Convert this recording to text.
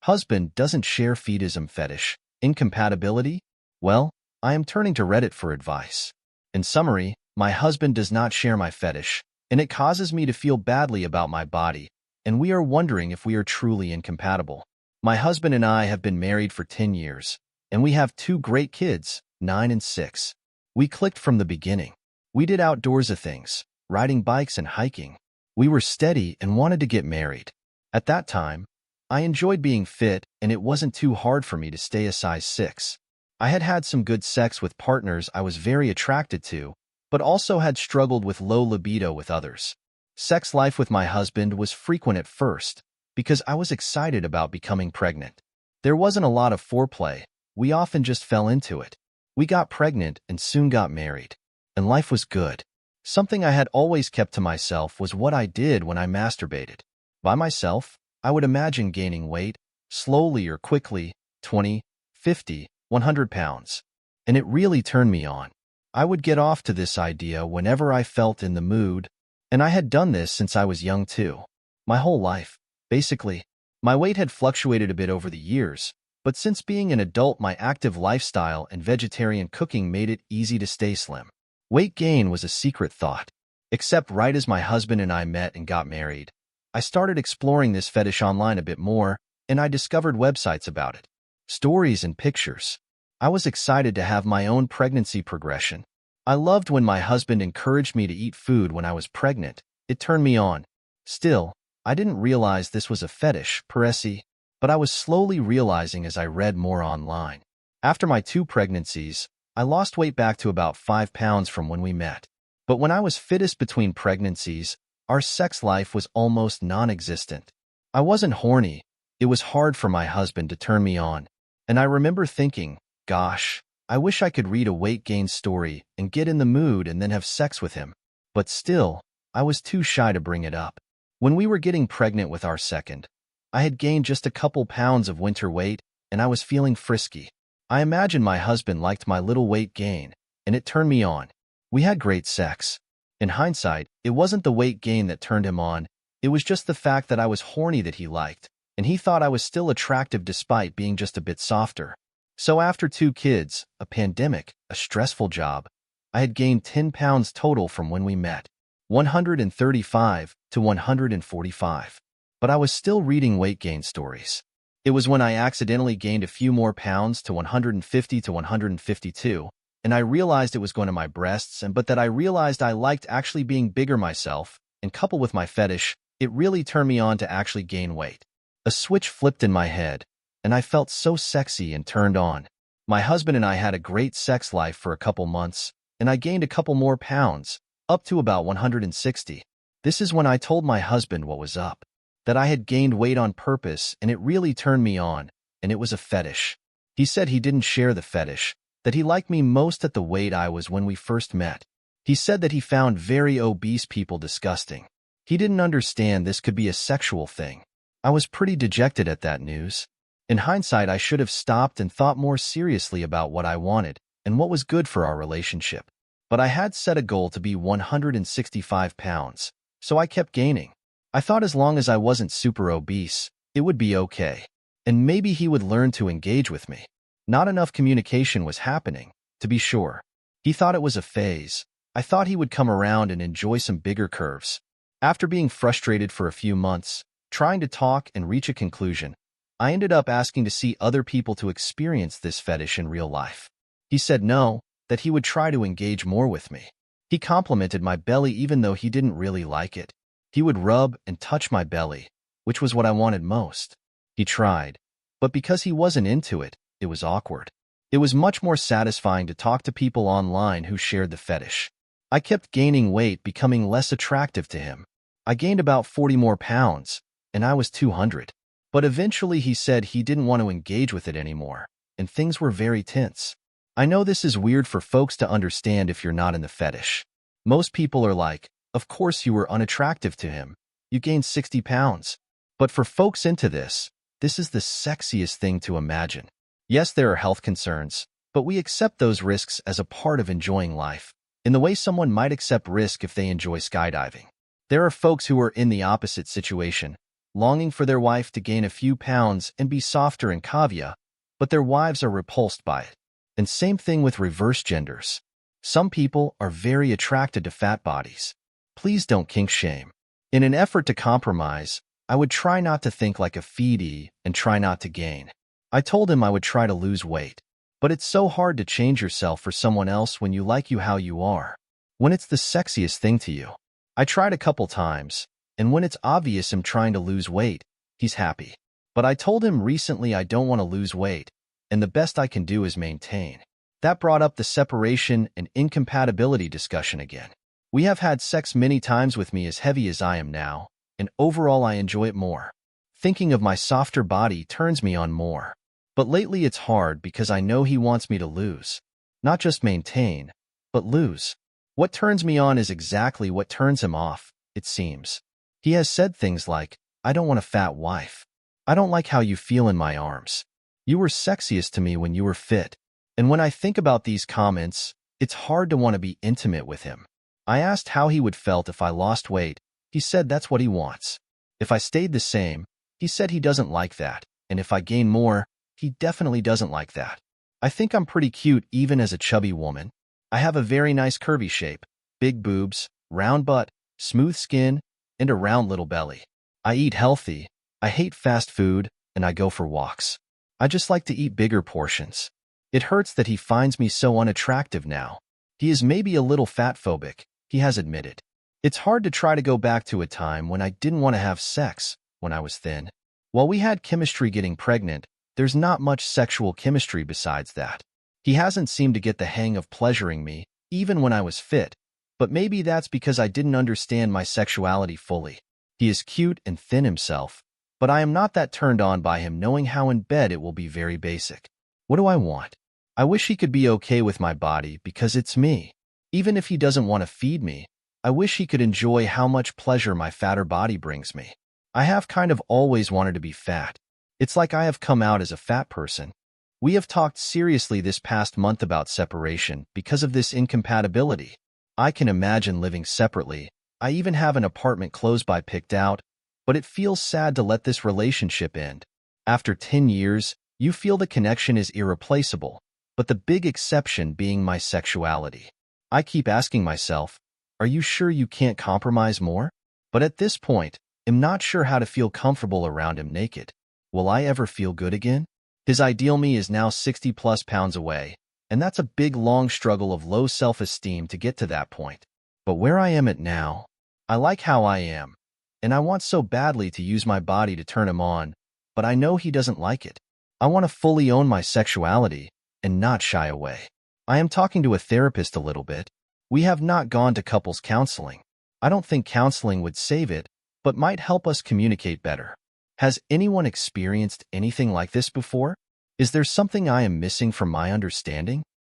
Husband doesn't share fetishism fetish. Incompatibility? Well, I am turning to Reddit for advice. In summary, my husband does not share my fetish, and it causes me to feel badly about my body, and we are wondering if we are truly incompatible. My husband and I have been married for 10 years, and we have 2 great kids, 9 and 6. We clicked from the beginning. We did outdoorsy things, riding bikes and hiking. We were steady and wanted to get married. At that time, I enjoyed being fit, and it wasn't too hard for me to stay a size 6. I had had some good sex with partners I was very attracted to, but also had struggled with low libido with others. Sex life with my husband was frequent at first, because I was excited about becoming pregnant. There wasn't a lot of foreplay. We often just fell into it. We got pregnant and soon got married, and life was good. Something I had always kept to myself was what I did when I masturbated. By myself, I would imagine gaining weight, slowly or quickly, 20, 50, 100 pounds. And it really turned me on. I would get off to this idea whenever I felt in the mood, and I had done this since I was young too. My whole life, basically. My weight had fluctuated a bit over the years, but since being an adult, my active lifestyle and vegetarian cooking made it easy to stay slim. Weight gain was a secret thought. Except right as my husband and I met and got married, I started exploring this fetish online a bit more, and I discovered websites about it. Stories and pictures. I was excited to have my own pregnancy progression. I loved when my husband encouraged me to eat food when I was pregnant. It turned me on. Still, I didn't realize this was a fetish, per se, but I was slowly realizing as I read more online. After my 2 pregnancies, I lost weight back to about 5 pounds from when we met. But when I was fittest between pregnancies, our sex life was almost non-existent. I wasn't horny. It was hard for my husband to turn me on. And I remember thinking, gosh, I wish I could read a weight gain story and get in the mood and then have sex with him. But still, I was too shy to bring it up. When we were getting pregnant with our second, I had gained just a couple pounds of winter weight, and I was feeling frisky. I imagine my husband liked my little weight gain, and it turned me on. We had great sex. In hindsight, it wasn't the weight gain that turned him on, it was just the fact that I was horny that he liked, and he thought I was still attractive despite being just a bit softer. So after 2 kids, a pandemic, a stressful job, I had gained 10 pounds total from when we met, 135 to 145. But I was still reading weight gain stories. It was when I accidentally gained a few more pounds to 150 to 152, and I realized it was going to my breasts, but that I realized I liked actually being bigger myself, and coupled with my fetish, it really turned me on to actually gain weight. A switch flipped in my head, and I felt so sexy and turned on. My husband and I had a great sex life for a couple months, and I gained a couple more pounds, up to about 160. This is when I told my husband what was up, that I had gained weight on purpose, and it really turned me on, and it was a fetish. He said he didn't share the fetish, that he liked me most at the weight I was when we first met. He said that he found very obese people disgusting. He didn't understand this could be a sexual thing. I was pretty dejected at that news. In hindsight, I should have stopped and thought more seriously about what I wanted and what was good for our relationship. But I had set a goal to be 165 pounds, so I kept gaining. I thought as long as I wasn't super obese, it would be okay. And maybe he would learn to engage with me. Not enough communication was happening, to be sure. He thought it was a phase. I thought he would come around and enjoy some bigger curves. After being frustrated for a few months, trying to talk and reach a conclusion, I ended up asking to see other people to experience this fetish in real life. He said no, that he would try to engage more with me. He complimented my belly even though he didn't really like it. He would rub and touch my belly, which was what I wanted most. He tried, but because he wasn't into it, it was awkward. It was much more satisfying to talk to people online who shared the fetish. I kept gaining weight, becoming less attractive to him. I gained about 40 more pounds, and I was 200. But eventually he said he didn't want to engage with it anymore, and things were very tense. I know this is weird for folks to understand if you're not in the fetish. Most people are like, of course you were unattractive to him. You gained 60 pounds. But for folks into this is the sexiest thing to imagine. Yes, there are health concerns, but we accept those risks as a part of enjoying life, in the way someone might accept risk if they enjoy skydiving. There are folks who are in the opposite situation, longing for their wife to gain a few pounds and be softer and cavia, but their wives are repulsed by it. And same thing with reverse genders. Some people are very attracted to fat bodies. Please don't kink shame. In an effort to compromise, I would try not to think like a feedie and try not to gain. I told him I would try to lose weight. But it's so hard to change yourself for someone else when you like you how you are. When it's the sexiest thing to you. I tried a couple times, and when it's obvious I'm trying to lose weight, he's happy. But I told him recently I don't want to lose weight, and the best I can do is maintain. That brought up the separation and incompatibility discussion again. We have had sex many times with me as heavy as I am now, and overall I enjoy it more. Thinking of my softer body turns me on more. But lately it's hard because I know he wants me to lose. Not just maintain, but lose. What turns me on is exactly what turns him off, it seems. He has said things like, I don't want a fat wife. I don't like how you feel in my arms. You were sexiest to me when you were fit. And when I think about these comments, it's hard to want to be intimate with him. I asked how he would felt if I lost weight. He said that's what he wants. If I stayed the same, he said he doesn't like that. And if I gain more, he definitely doesn't like that. I think I'm pretty cute even as a chubby woman. I have a very nice curvy shape, big boobs, round butt, smooth skin, and a round little belly. I eat healthy, I hate fast food, and I go for walks. I just like to eat bigger portions. It hurts that he finds me so unattractive now. He is maybe a little fat-phobic, he has admitted. It's hard to try to go back to a time when I didn't want to have sex, when I was thin. While we had chemistry getting pregnant, there's not much sexual chemistry besides that. He hasn't seemed to get the hang of pleasuring me, even when I was fit, but maybe that's because I didn't understand my sexuality fully. He is cute and thin himself, but I am not that turned on by him knowing how in bed it will be very basic. What do I want? I wish he could be okay with my body because it's me. Even if he doesn't want to feed me, I wish he could enjoy how much pleasure my fatter body brings me. I have kind of always wanted to be fat. It's like I have come out as a fat person. We have talked seriously this past month about separation because of this incompatibility. I can imagine living separately. I even have an apartment close by picked out, but it feels sad to let this relationship end. After 10 years, you feel the connection is irreplaceable, but the big exception being my sexuality. I keep asking myself, are you sure you can't compromise more? But at this point, I'm not sure how to feel comfortable around him naked. Will I ever feel good again? His ideal me is now 60+ pounds away, and that's a big long struggle of low self-esteem to get to that point. But where I am at now, I like how I am, and I want so badly to use my body to turn him on, but I know he doesn't like it. I want to fully own my sexuality and not shy away. I am talking to a therapist a little bit. We have not gone to couples counseling. I don't think counseling would save it, but might help us communicate better. Has anyone experienced anything like this before? Is there something I am missing from my understanding?